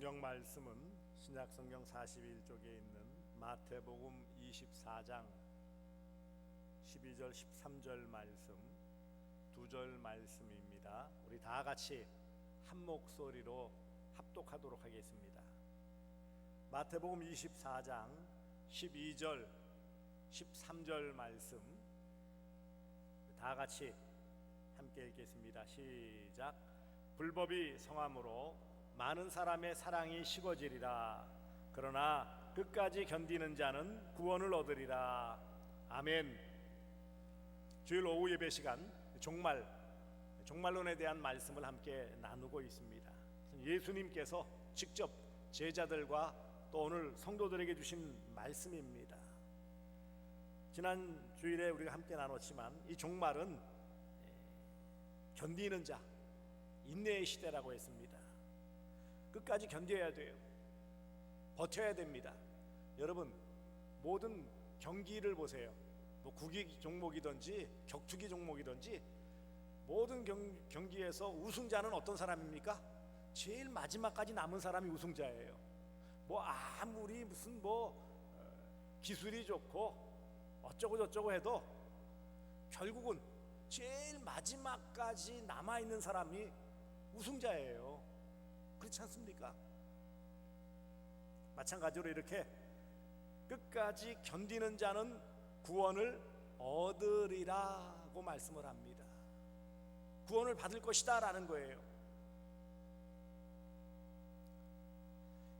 성경 말씀은 신약 성경 41쪽에 있는 마태복음 24장 12절 13절 말씀 두 절 말씀입니다. 우리 다 같이 한 목소리로 합독하도록 하겠습니다. 마태복음 24장 12절 13절 말씀 다 같이 함께 읽겠습니다. 시작. 불법이 성함으로 많은 사람의 사랑이 식어지리라. 그러나 끝까지 견디는 자는 구원을 얻으리라. 아멘. 주일 오후 예배 시간 종말론에 대한 말씀을 함께 나누고 있습니다. 예수님께서 직접 제자들과 또 오늘 성도들에게 주신 말씀입니다. 지난 주일에 우리가 함께 나눴지만 이 종말은 견디는 자, 인내의 시대라고 했습니다. 끝까지 견뎌야 돼요. 버텨야 됩니다. 여러분, 모든 경기를 보세요. 뭐 구기 종목이든지 격투기 종목이든지 모든 경기에서 우승자는 어떤 사람입니까? 제일 마지막까지 남은 사람이 우승자예요. 뭐 아무리 무슨 기술이 좋고 어쩌고 저쩌고 해도 결국은 제일 마지막까지 남아있는 사람이 우승자예요. 그렇지 않습니까? 마찬가지로 이렇게 끝까지 견디는 자는 구원을 얻으리라고 말씀을 합니다. 구원을 받을 것이다 라는 거예요.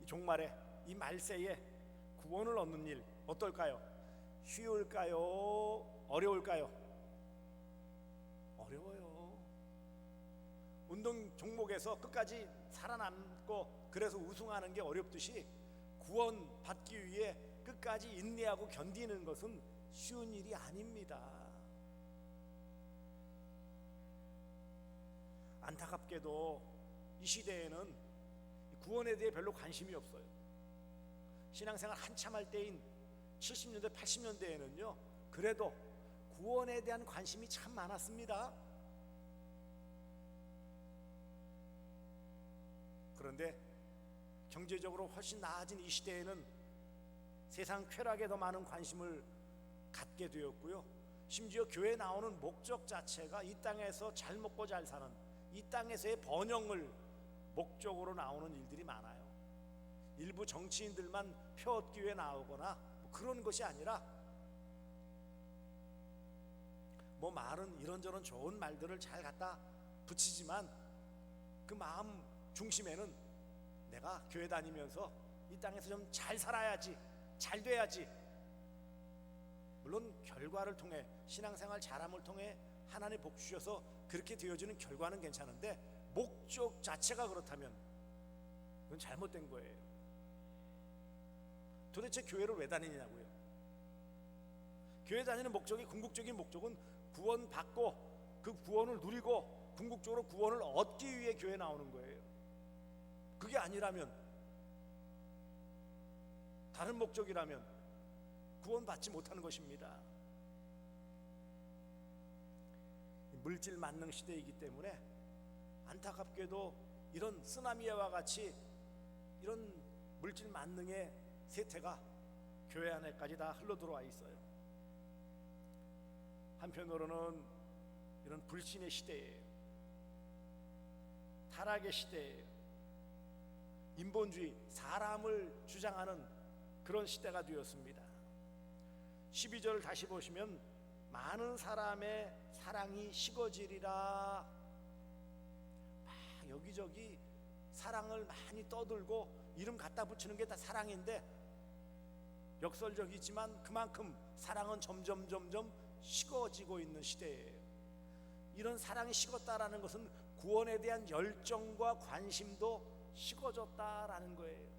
이 종말에, 이 말세에 구원을 얻는 일 어떨까요? 쉬울까요? 어려울까요? 어려워요. 운동 종목에서 끝까지 살아남고 그래서 우승하는 게 어렵듯이 구원 받기 위해 끝까지 인내하고 견디는 것은 쉬운 일이 아닙니다. 안타깝게도 이 시대에는 구원에 대해 별로 관심이 없어요. 신앙생활 한참 할 때인 70년대 80년대에는요 그래도 구원에 대한 관심이 참 많았습니다. 그런데 경제적으로 훨씬 나아진 이 시대에는 세상 쾌락에 더 많은 관심을 갖게 되었고요. 심지어 교회에 나오는 목적 자체가 이 땅에서 잘 먹고 잘 사는, 이 땅에서의 번영을 목적으로 나오는 일들이 많아요. 일부 정치인들만 표 얻기 위해 나오거나 그런 것이 아니라 말은 이런저런 좋은 말들을 잘 갖다 붙이지만 그 마음 중심에는 내가 교회 다니면서 이 땅에서 좀 잘 살아야지, 잘 돼야지. 물론 결과를 통해, 신앙생활 잘함을 통해 하나님 복 주셔서 그렇게 되어지는 결과는 괜찮은데 목적 자체가 그렇다면 그건 잘못된 거예요. 도대체 교회를 왜 다니냐고요? 교회 다니는 목적이, 궁극적인 목적은 구원받고 그 구원을 누리고 궁극적으로 구원을 얻기 위해 교회에 나오는 거예요. 그게 아니라면, 다른 목적이라면 구원받지 못하는 것입니다. 물질 만능 시대이기 때문에 안타깝게도 이런 쓰나미와 같이 이런 물질 만능의 세태가 교회 안에까지 다 흘러들어와 있어요. 한편으로는 이런 불신의 시대예요. 타락의 시대예요. 인본주의, 사람을 주장하는 그런 시대가 되었습니다. 12절 다시 보시면 많은 사람의 사랑이 식어지리라. 여기저기 사랑을 많이 떠들고 이름 갖다 붙이는 게 다 사랑인데 역설적이지만 그만큼 사랑은 점점 식어지고 있는 시대예요. 이런 사랑이 식었다라는 것은 구원에 대한 열정과 관심도 식어졌다라는 거예요.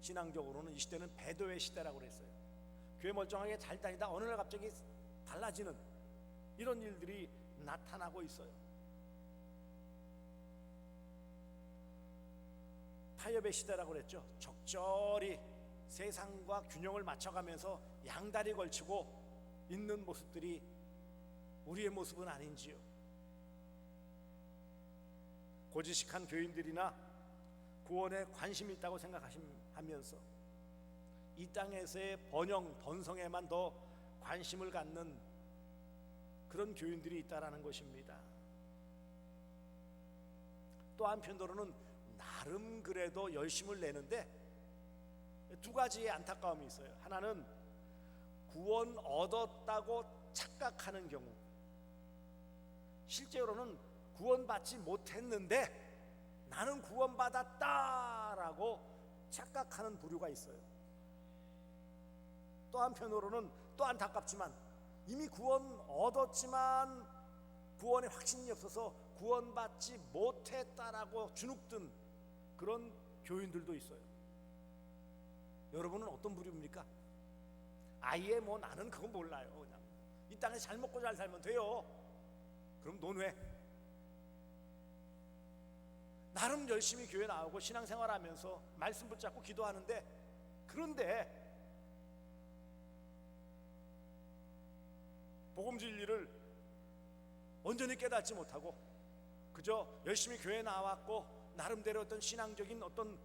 신앙적으로는 이 시대는 배도의 시대라고 그랬어요. 교회 멀쩡하게 잘 다니다 어느 날 갑자기 달라지는 이런 일들이 나타나고 있어요. 타협의 시대라고 그랬죠. 적절히 세상과 균형을 맞춰가면서 양다리 걸치고 있는 모습들이 우리의 모습은 아닌지요. 고지식한 교인들이나 구원에 관심이 있다고 생각하면서 이 땅에서의 번성에만 더 관심을 갖는 그런 교인들이 있다라는 것입니다. 또 한편으로는 나름 그래도 열심을 내는데 두 가지의 안타까움이 있어요. 하나는 구원 얻었다고 착각하는 경우, 실제로는 구원받지 못했는데 나는 구원받았다라고 착각하는 부류가 있어요. 또 한편으로는 또 안타깝지만 이미 구원 얻었지만 구원의 확신이 없어서 구원받지 못했다라고 주눅든 그런 교인들도 있어요. 여러분은 어떤 부류입니까? 아예 나는 그거 몰라요. 그냥 이 땅에 잘 먹고 잘 살면 돼요. 그럼 논외. 나름 열심히 교회 나오고 신앙생활하면서 말씀 붙잡고 기도하는데, 그런데 복음 진리를 온전히 깨닫지 못하고 그저 열심히 교회 나왔고 나름대로 어떤 신앙적인 어떤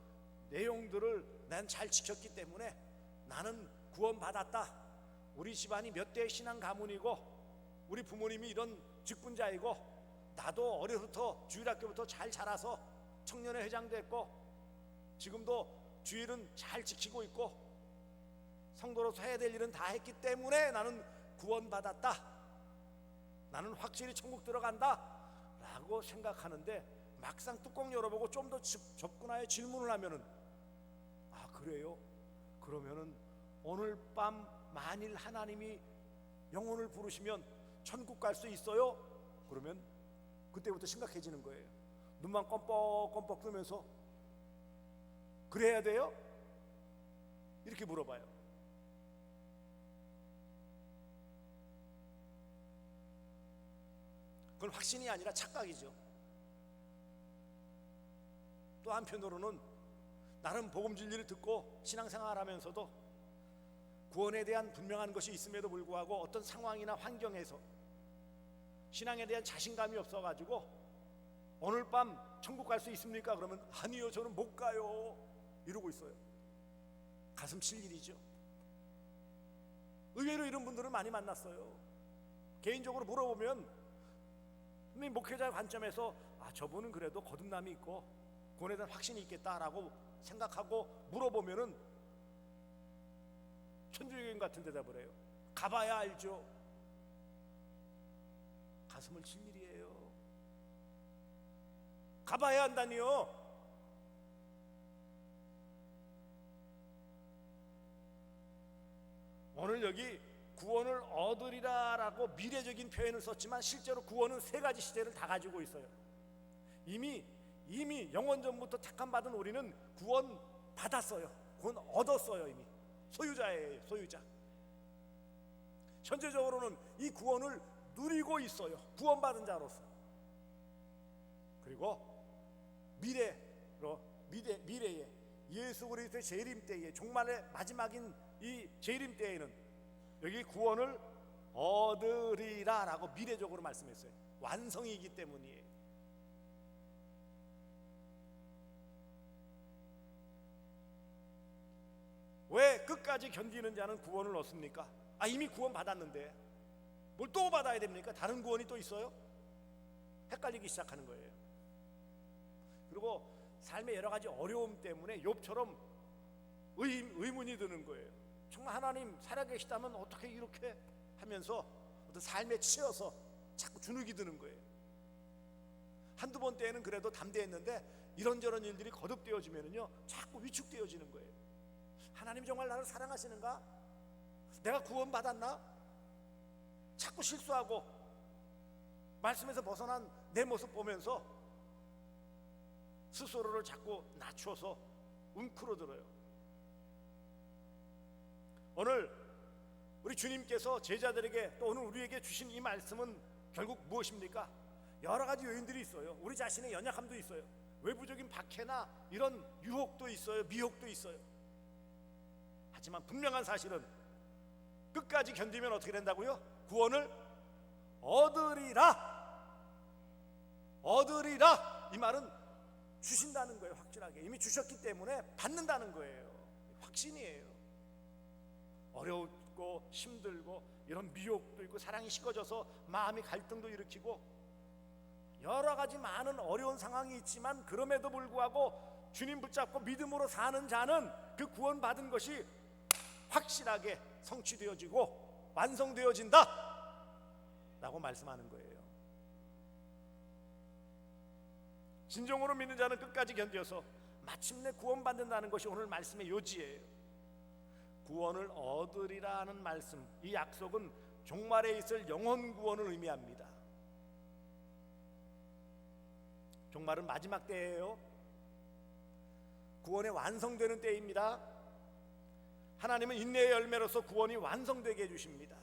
내용들을 난 잘 지켰기 때문에 나는 구원받았다, 우리 집안이 몇 대의 신앙 가문이고 우리 부모님이 이런 직분자이고 나도 어려서부터 주일학교부터 잘 자라서 청년회 회장도 했고 지금도 주일은 잘 지키고 있고 성도로서 해야 될 일은 다 했기 때문에 나는 구원받았다, 나는 확실히 천국 들어간다 라고 생각하는데, 막상 뚜껑 열어보고 좀 더 접근하여 질문을 하면은 아 그래요? 그러면은 오늘 밤 만일 하나님이 영혼을 부르시면 천국 갈 수 있어요? 그러면 그때부터 심각해지는 거예요. 눈만 껌뻑껌뻑 뜨면서 그래야 돼요? 이렇게 물어봐요. 그건 확신이 아니라 착각이죠. 또 한편으로는 나름 복음 진리를 듣고 신앙생활하면서도 구원에 대한 분명한 것이 있음에도 불구하고 어떤 상황이나 환경에서 신앙에 대한 자신감이 없어가지고 오늘 밤 천국 갈 수 있습니까? 그러면 아니요, 저는 못 가요 이러고 있어요. 가슴 칠 일이죠. 의외로 이런 분들을 많이 만났어요. 개인적으로 물어보면 목회자 관점에서 아 저분은 그래도 거듭남이 있고 구원에 대한 확신이 있겠다라고 생각하고 물어보면은 천주교인 같은 대답을 해요. 가봐야 알죠. 가슴을 칠 일이에요. 가봐야 한다니요. 오늘 여기 구원을 얻으리라라고 미래적인 표현을 썼지만 실제로 구원은 세 가지 시대를 다 가지고 있어요. 이미 영원 전부터 택함 받은 우리는 구원 받았어요. 구원 얻었어요. 이미 소유자예요. 소유자. 현재적으로는 이 구원을 누리고 있어요. 구원받은 자로서. 그리고 미래에 예수 그리스도의 재림 때에, 종말의 마지막인 이 재림 때에는 여기 구원을 얻으리라라고 미래적으로 말씀했어요. 완성이기 때문이에요. 왜 끝까지 견디는 자는 구원을 얻습니까? 아 이미 구원 받았는데 뭘 또 받아야 됩니까? 다른 구원이 또 있어요? 헷갈리기 시작하는 거예요. 그리고 삶의 여러 가지 어려움 때문에 욥처럼 의문이 드는 거예요. 정말 하나님 살아계시다면 어떻게 이렇게 하면서 어떤 삶에 치여서 자꾸 주눅이 드는 거예요. 한두 번 때에는 그래도 담대했는데 이런저런 일들이 거듭되어지면은요 자꾸 위축되어지는 거예요. 하나님 정말 나를 사랑하시는가? 내가 구원받았나? 자꾸 실수하고 말씀에서 벗어난 내 모습 보면서 스스로를 자꾸 낮춰서 웅크러들어요. 오늘 우리 주님께서 제자들에게 또 오늘 우리에게 주신 이 말씀은 결국 무엇입니까? 여러 가지 요인들이 있어요. 우리 자신의 연약함도 있어요. 외부적인 박해나 이런 유혹도 있어요. 미혹도 있어요. 하지만 분명한 사실은 끝까지 견디면 어떻게 된다고요? 구원을 얻으리라 이 말은 주신다는 거예요. 확실하게 이미 주셨기 때문에 받는다는 거예요. 확신이에요. 어렵고 힘들고 이런 미혹도 있고 사랑이 식어져서 마음이 갈등도 일으키고 여러 가지 많은 어려운 상황이 있지만 그럼에도 불구하고 주님 붙잡고 믿음으로 사는 자는 그 구원받은 것이 확실하게 성취되어지고 완성되어진다 라고 말씀하는 거예요. 진정으로 믿는 자는 끝까지 견뎌서 마침내 구원받는다는 것이 오늘 말씀의 요지예요. 구원을 얻으리라 하는 말씀, 이 약속은 종말에 있을 영원 구원을 의미합니다. 종말은 마지막 때예요. 구원의 완성되는 때입니다. 하나님은 인내의 열매로서 구원이 완성되게 해주십니다.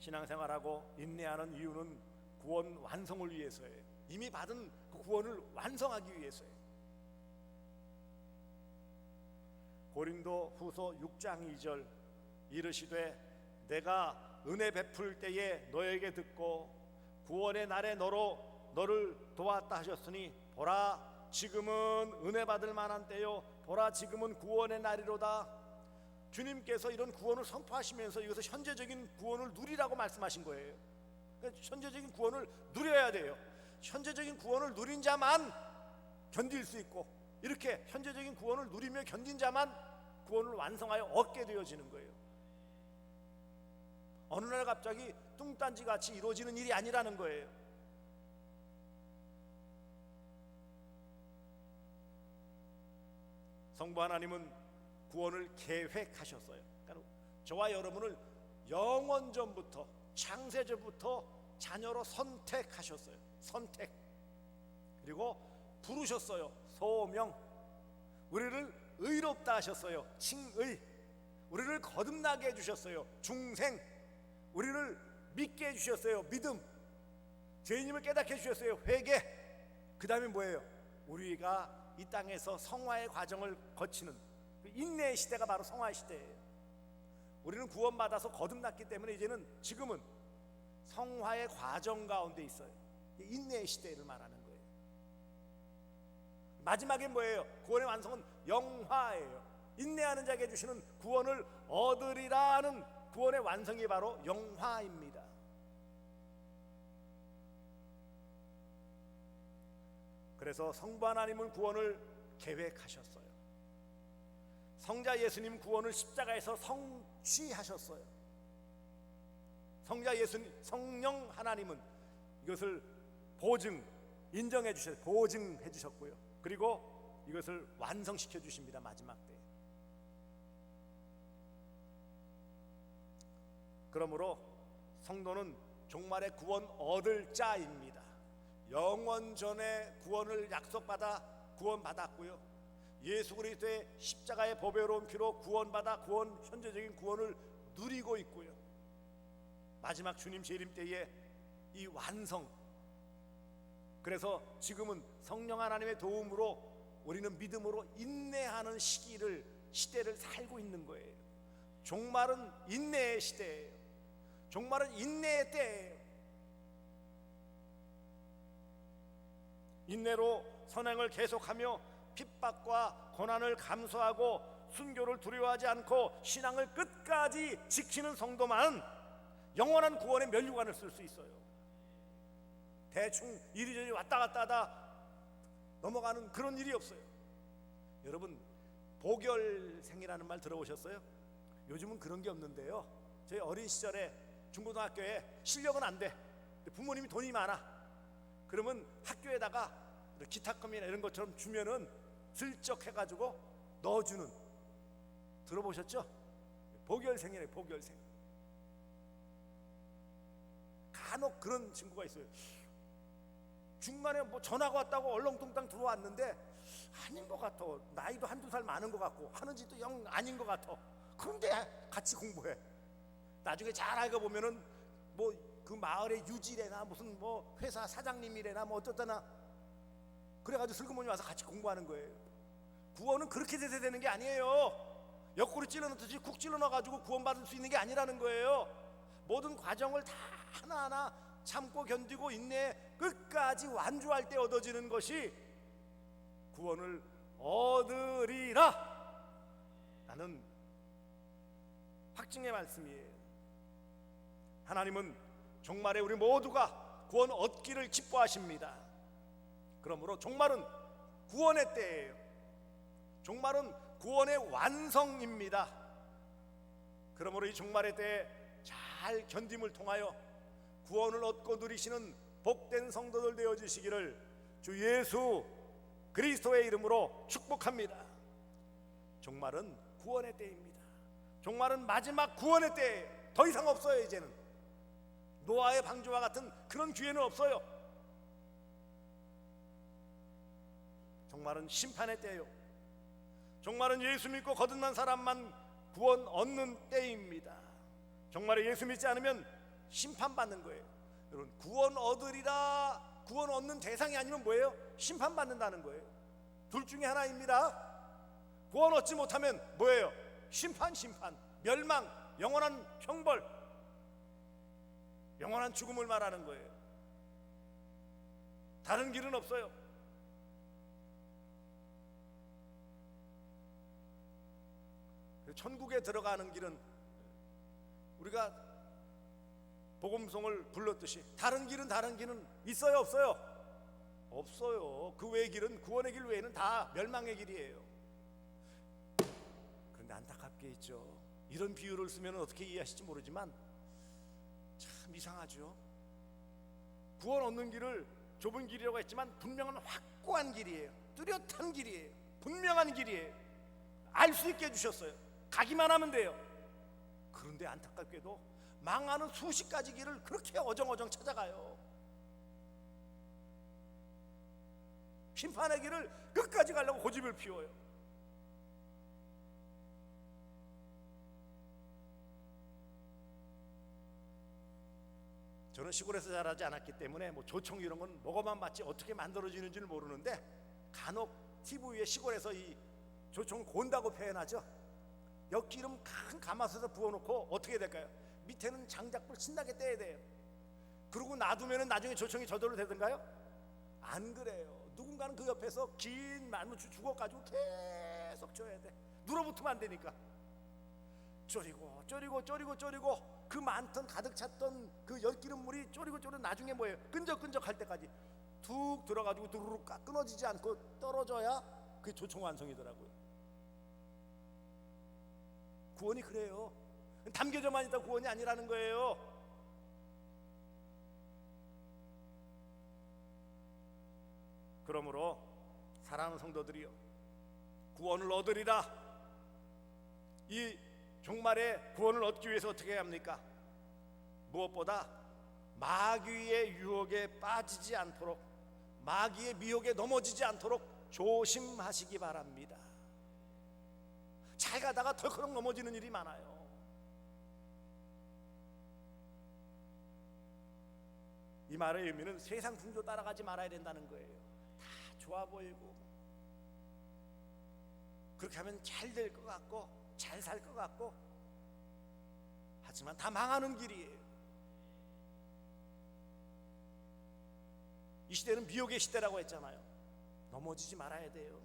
신앙생활하고 인내하는 이유는 구원 완성을 위해서예요. 이미 받은 그 구원을 완성하기 위해서예요. 고린도 후서 6장 2절 이르시되 내가 은혜 베풀 때에 너에게 듣고 구원의 날에 너를 도왔다 하셨으니 보라 지금은 은혜 받을 만한 때요 보라 지금은 구원의 날이로다. 주님께서 이런 구원을 선포하시면서 이것을 현재적인 구원을 누리라고 말씀하신 거예요. 그러니까 현재적인 구원을 누려야 돼요. 현재적인 구원을 누린 자만 견딜 수 있고 이렇게 현재적인 구원을 누리며 견딘 자만 구원을 완성하여 얻게 되어지는 거예요. 어느 날 갑자기 뚱딴지같이 이루어지는 일이 아니라는 거예요. 성부 하나님은 구원을 계획하셨어요. 그러니까 저와 여러분을 영원전부터 창세전부터 자녀로 선택하셨어요. 선택. 그리고 부르셨어요. 소명. 우리를 의롭다 하셨어요. 칭의. 우리를 거듭나게 해주셨어요. 중생. 우리를 믿게 해주셨어요. 믿음. 죄인임을 깨닫게 해주셨어요. 회개. 그 다음에 뭐예요? 우리가 이 땅에서 성화의 과정을 거치는 인내의 시대가 바로 성화의 시대예요. 우리는 구원받아서 거듭났기 때문에 이제는 지금은 성화의 과정 가운데 있어요. 인내의 시대를 말하는 거예요. 마지막에 뭐예요? 구원의 완성은 영화예요. 인내하는 자에게 주시는 구원을 얻으리라는 구원의 완성이 바로 영화입니다. 그래서 성부 하나님은 구원을 계획하셨어요. 성자 예수님 구원을 십자가에서 성취하셨어요. 성자 예수님, 성령 하나님은 이것을 인정해 주셨어요. 보증해 주셨고요. 그리고 이것을 완성시켜 주십니다. 마지막 때. 그러므로 성도는 종말의 구원 얻을 자입니다. 영원전에 구원을 약속받아 구원받았고요. 예수 그리스도의 십자가의 보배로운 피로 구원받아 현재적인 구원을 누리고 있고요. 마지막 주님 재림 때에 이 완성. 그래서 지금은 성령 하나님의 도움으로 우리는 믿음으로 인내하는 시대를 살고 있는 거예요. 종말은 인내의 시대예요. 종말은 인내의 때예요. 인내로 선행을 계속하며 핍박과 고난을 감수하고 순교를 두려워하지 않고 신앙을 끝까지 지키는 성도만 영원한 구원의 면류관을 쓸 수 있어요. 대충 이리저리 왔다 갔다 하다 넘어가는 그런 일이 없어요. 여러분 보결생이라는 말 들어보셨어요? 요즘은 그런 게 없는데요. 저희 어린 시절에 중고등학교에 실력은 안 돼. 부모님이 돈이 많아. 그러면 학교에다가 기탁금이나 이런 것처럼 주면은 슬쩍 해가지고 넣어주는, 들어보셨죠? 보결생이래요. 보결생. 간혹 그런 친구가 있어요. 중간에 뭐 전화가 왔다고 얼렁뚱땅 들어왔는데 아닌 것 같아. 나이도 한두 살 많은 것 같고 하는 짓도 영 아닌 것 같아. 그런데 같이 공부해. 나중에 잘 알고 보면은 뭐 그 마을의 유지래나 무슨 뭐 회사 사장님이래나 뭐 어쩌다나 그래가지고 슬그머니 와서 같이 공부하는 거예요. 구원은 그렇게 돼야 되는 게 아니에요. 옆구리 찔러넣듯이 쿡 찔러넣어가지고 구원받을 수 있는 게 아니라는 거예요. 모든 과정을 다 하나하나 참고 견디고 인내 끝까지 완주할 때 얻어지는 것이 구원을 얻으리라 라는 확증의 말씀이에요. 하나님은 종말에 우리 모두가 구원 얻기를 기뻐하십니다. 그러므로 종말은 구원의 때예요. 종말은 구원의 완성입니다. 그러므로 이 종말의 때에 잘 견딤을 통하여 구원을 얻고 누리시는 복된 성도들 되어주시기를 주 예수 그리스도의 이름으로 축복합니다. 종말은 구원의 때입니다. 종말은 마지막 구원의 때예요. 더 이상 없어요. 이제는 노아의 방주와 같은 그런 기회는 없어요. 종말은 심판의 때예요. 종말은 예수 믿고 거듭난 사람만 구원 얻는 때입니다. 종말에 예수 믿지 않으면 심판받는 거예요. 여러분, 구원 얻으리라, 구원 얻는 대상이 아니면 뭐예요? 심판받는다는 거예요. 둘 중에 하나입니다. 구원 얻지 못하면 뭐예요? 심판, 멸망, 영원한 형벌, 영원한 죽음을 말하는 거예요. 다른 길은 없어요. 천국에 들어가는 길은 우리가 복음송을 불렀듯이 다른 길은 있어요, 없어요? 없어요. 그 외의 길은, 구원의 길 외에는 다 멸망의 길이에요. 그런데 안타깝게 있죠. 이런 비유를 쓰면 어떻게 이해하실지 모르지만 참 이상하죠. 구원 얻는 길을 좁은 길이라고 했지만 분명한 확고한 길이에요. 뚜렷한 길이에요. 분명한 길이에요. 알 수 있게 해주셨어요. 가기만 하면 돼요. 그런데 안타깝게도 망하는 수십 가지 길을 그렇게 어정어정 찾아가요. 심판의 길을 끝까지 가려고 고집을 피워요. 저는 시골에서 자라지 않았기 때문에 뭐 조청 이런 건 먹어만 봤지 어떻게 만들어지는지를 모르는데 간혹 TV에 시골에서 이 조청을 곤다고 표현하죠. 엿기름 큰 가마솥에 부어놓고 어떻게 될까요? 밑에는 장작불 신나게 떼야 돼요. 그러고 놔두면 나중에 조청이 저절로 되던가요? 안 그래요. 누군가는 그 옆에서 긴 말무추 죽어가지고 계속 줘야 돼. 눌어붙으면 안 되니까 졸이고 그 많던 가득 찼던 그 엿기름물이 졸이고 나중에 뭐예요? 끈적끈적 할 때까지 툭 들어가지고 두루룩 끊어지지 않고 떨어져야 그게 조청 완성이더라고요. 구원이 그래요. 담겨져만 있다 구원이 아니라는 거예요. 그러므로 사랑하는 성도들이요, 구원을 얻으리라. 이 종말에 구원을 얻기 위해서 어떻게 해야 합니까? 무엇보다 마귀의 유혹에 빠지지 않도록, 마귀의 미혹에 넘어지지 않도록 조심하시기 바랍니다. 잘 가다가 덜컥 넘어지는 일이 많아요. 이 말의 의미는 세상 풍조 따라가지 말아야 된다는 거예요. 다 좋아 보이고 그렇게 하면 잘 될 것 같고 잘 살 것 같고, 하지만 다 망하는 길이에요. 이 시대는 미혹의 시대라고 했잖아요. 넘어지지 말아야 돼요.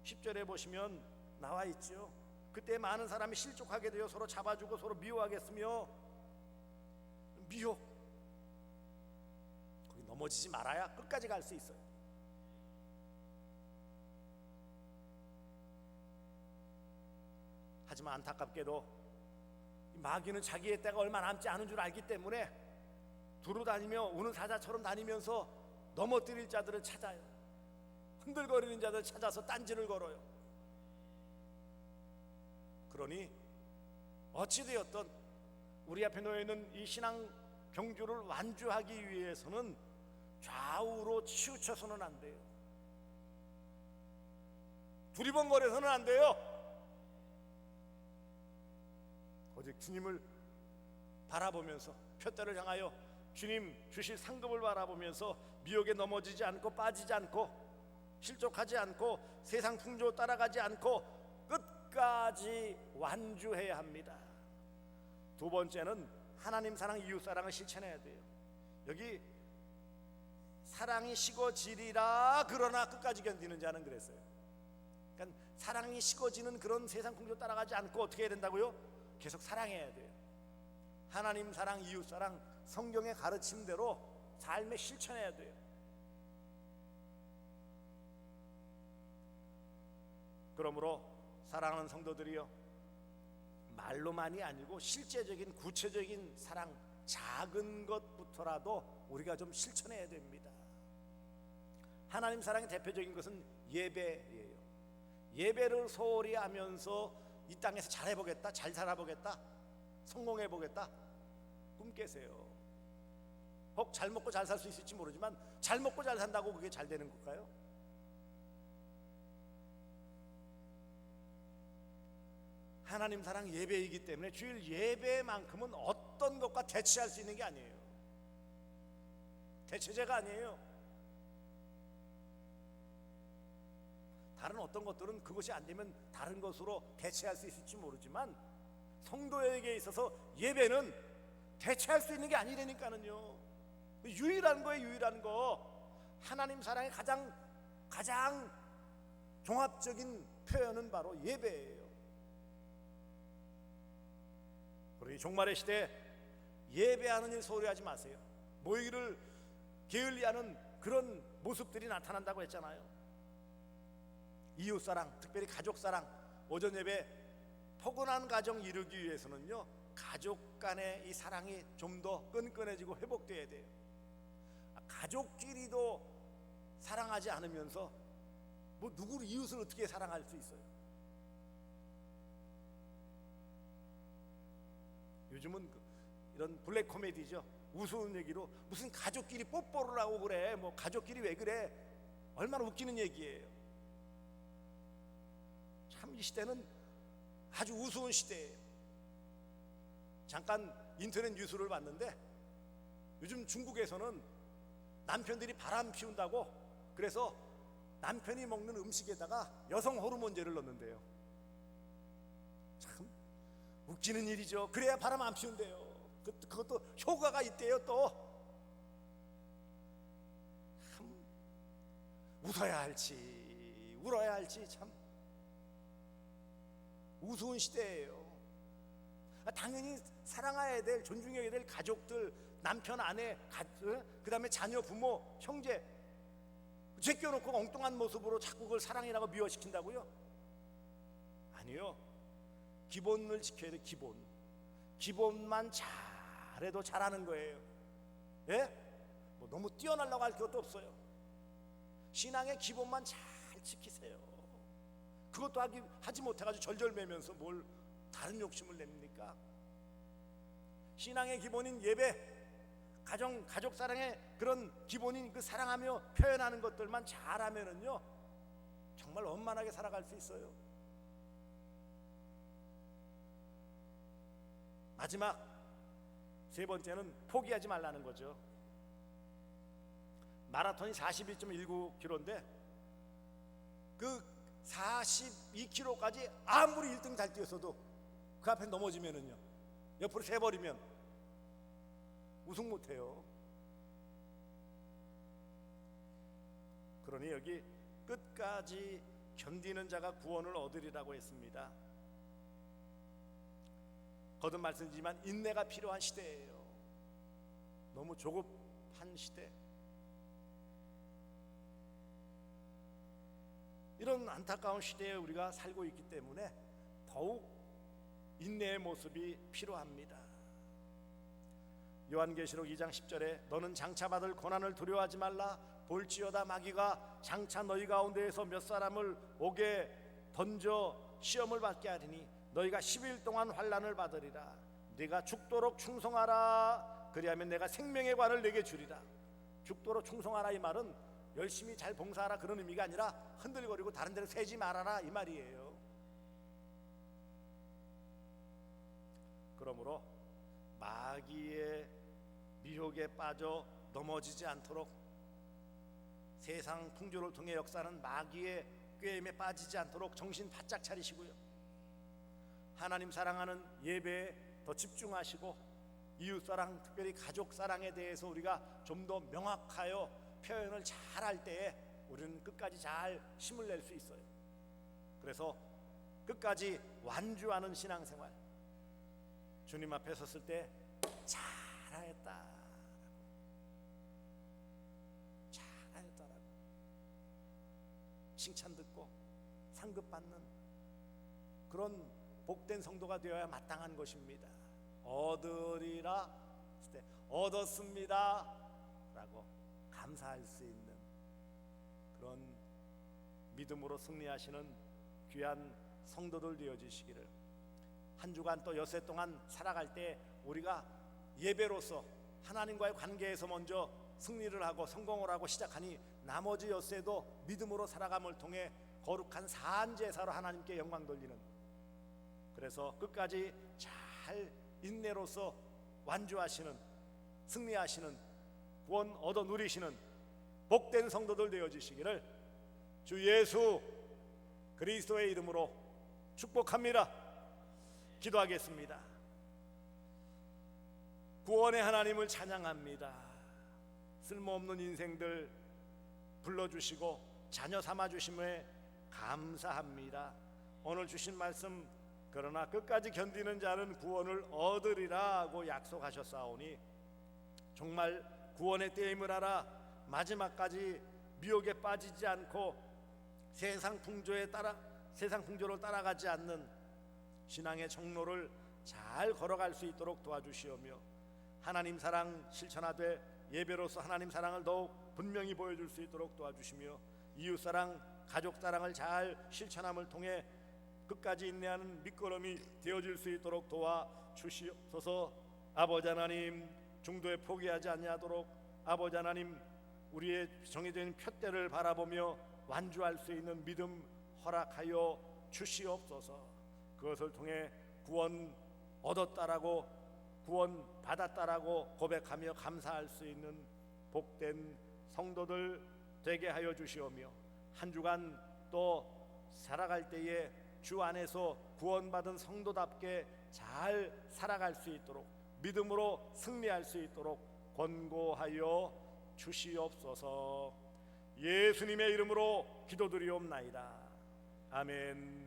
10절에 보시면 나와 있죠. 그때 많은 사람이 실족하게 되어 서로 잡아주고 서로 미워하겠으며, 미혹, 거기 넘어지지 말아야 끝까지 갈 수 있어요. 하지만 안타깝게도 마귀는 자기의 때가 얼마 남지 않은 줄 알기 때문에 두루 다니며 우는 사자처럼 다니면서 넘어뜨릴 자들을 찾아요. 흔들거리는 자들을 찾아서 딴지를 걸어요. 그러니 어찌되었든 우리 앞에 놓여있는 이 신앙 경주를 완주하기 위해서는 좌우로 치우쳐서는 안 돼요. 두리번거려서는 안 돼요. 오직 주님을 바라보면서, 표대를 향하여 주님 주실 상급을 바라보면서 미혹에 넘어지지 않고 빠지지 않고 실족하지 않고 세상 풍조 따라가지 않고 끝까지 완주해야 합니다. 두 번째는 하나님 사랑, 이웃 사랑을 실천해야 돼요. 여기 사랑이 식어지리라 그러나 끝까지 견디는 자는 그랬어요. 그러니까 사랑이 식어지는 그런 세상 풍조 따라가지 않고 어떻게 해야 된다고요? 계속 사랑해야 돼요. 하나님 사랑, 이웃 사랑, 성경의 가르침대로 삶에 실천해야 돼요. 그러므로 사랑하는 성도들이요, 말로만이 아니고 실제적인 구체적인 사랑, 작은 것부터라도 우리가 좀 실천해야 됩니다. 하나님 사랑의 대표적인 것은 예배예요. 예배를 소홀히 하면서 이 땅에서 잘해보겠다, 잘 살아보겠다, 성공해보겠다 꿈 깨세요. 혹 잘 먹고 잘 살 수 있을지 모르지만 잘 먹고 잘 산다고 그게 잘 되는 걸까요? 하나님 사랑 예배이기 때문에 주일 예배만큼은 어떤 것과 대체할 수 있는 게 아니에요. 대체제가 아니에요. 다른 어떤 것들은 그것이 안 되면 다른 것으로 대체할 수 있을지 모르지만 성도에게 있어서 예배는 대체할 수 있는 게 아니라니까는요. 유일한 거예요. 유일한 거. 하나님 사랑의 가장 종합적인 표현은 바로 예배예요. 우리 종말의 시대에 예배하는 일 소홀히 하지 마세요. 모이기를 게을리하는 그런 모습들이 나타난다고 했잖아요. 이웃사랑, 특별히 가족사랑, 오전 예배 포근한 가정 이루기 위해서는요, 가족 간의 이 사랑이 좀 더 끈끈해지고 회복돼야 돼요. 가족끼리도 사랑하지 않으면서 뭐 누구를, 이웃을 어떻게 사랑할 수 있어요? 요즘은 이런 블랙 코미디죠. 우스운 얘기로 무슨 가족끼리 뽀뽀를 하고 그래, 뭐 가족끼리 왜 그래, 얼마나 웃기는 얘기예요. 참 이 시대는 아주 우스운 시대예요. 잠깐 인터넷 뉴스를 봤는데 요즘 중국에서는 남편들이 바람 피운다고 그래서 남편이 먹는 음식에다가 여성 호르몬제를 넣는데요. 참 웃기는 일이죠. 그래야 바람 안 피운대요. 그것도 효과가 있대요. 또 참 웃어야 할지 울어야 할지 참 우스운 시대예요. 당연히 사랑해야 될, 존중해야 될 가족들, 남편, 아내, 그 다음에 자녀, 부모, 형제 제껴놓고 엉뚱한 모습으로 자꾸 그걸 사랑이라고 미화시킨다고요? 아니요. 기본을 지켜야 돼. 기본만 잘해도 잘하는 거예요. 예? 뭐 너무 뛰어나려고 할 것도 없어요. 신앙의 기본만 잘 지키세요. 그것도 하지 못해가지고 절절매면서 뭘 다른 욕심을 냅니까? 신앙의 기본인 예배, 가족 사랑의 그런 기본인 그 사랑하며 표현하는 것들만 잘하면은요, 정말 원만하게 살아갈 수 있어요. 마지막 세 번째는 포기하지 말라는 거죠. 마라톤이 42.19km인데 그 42km까지 아무리 1등 잘 뛰었어도 그 앞에 넘어지면은요, 옆으로 새버리면 우승 못해요. 그러니 여기 끝까지 견디는 자가 구원을 얻으리라고 했습니다. 거듭 말씀드리지만 인내가 필요한 시대예요. 너무 조급한 시대. 이런 안타까운 시대에 우리가 살고 있기 때문에 더욱 인내의 모습이 필요합니다. 요한계시록 2장 10절에 너는 장차 받을 고난을 두려워하지 말라. 볼지어다 마귀가 장차 너희 가운데에서 몇 사람을 옥에 던져 시험을 받게 하리니 너희가 10일 동안 환난을 받으리라. 네가 죽도록 충성하라. 그리하면 내가 생명의 관을 내게 주리라. 죽도록 충성하라 이 말은 열심히 잘 봉사하라 그런 의미가 아니라 흔들거리고 다른 데로 새지 말아라 이 말이에요. 그러므로 마귀의 미혹에 빠져 넘어지지 않도록, 세상 풍조를 통해 역사하는 마귀의 꾀임에 빠지지 않도록 정신 바짝 차리시고요, 하나님 사랑하는 예배에 더 집중하시고 이웃사랑, 특별히 가족사랑에 대해서 우리가 좀 더 명확하여 표현을 잘할 때에 우리는 끝까지 잘 힘을 낼 수 있어요. 그래서 끝까지 완주하는 신앙생활, 주님 앞에 섰을 때 잘하였다, 잘하였다라고 칭찬 듣고 상급 받는 그런 복된 성도가 되어야 마땅한 것입니다. 얻으리라 했을 때 얻었습니다 라고 감사할 수 있는 그런 믿음으로 승리하시는 귀한 성도들 되어주시기를, 한 주간 또 엿새 동안 살아갈 때 우리가 예배로서 하나님과의 관계에서 먼저 승리를 하고 성공을 하고 시작하니 나머지 엿새도 믿음으로 살아감을 통해 거룩한 사한 제사로 하나님께 영광 돌리는, 그래서 끝까지 잘 인내로서 완주하시는, 승리하시는, 구원 얻어 누리시는 복된 성도들 되어주시기를 주 예수 그리스도의 이름으로 축복합니다. 기도하겠습니다. 구원의 하나님을 찬양합니다. 쓸모없는 인생들 불러주시고 자녀 삼아주심에 감사합니다. 오늘 주신 말씀, 그러나 끝까지 견디는 자는 구원을 얻으리라 하고 약속하셨사오니 정말 구원의 때임을 알아 마지막까지 미혹에 빠지지 않고 세상 풍조를 따라가지 않는 신앙의 정로를 잘 걸어갈 수 있도록 도와주시오며, 하나님 사랑 실천하되 예배로서 하나님 사랑을 더욱 분명히 보여줄 수 있도록 도와주시며, 이웃사랑, 가족사랑을 잘 실천함을 통해 끝까지 인내하는 밑거름이 되어질 수 있도록 도와주시옵소서. 아버지 하나님, 중도에 포기하지 아니하도록 아버지 하나님, 우리의 정해진 표대를 바라보며 완주할 수 있는 믿음 허락하여 주시옵소서. 그것을 통해 구원 얻었다라고, 구원 받았다라고 고백하며 감사할 수 있는 복된 성도들 되게 하여 주시오며, 한 주간 또 살아갈 때에 주 안에서 구원받은 성도답게 잘 살아갈 수 있도록, 믿음으로 승리할 수 있도록 권고하여 주시옵소서. 예수님의 이름으로 기도드리옵나이다. 아멘.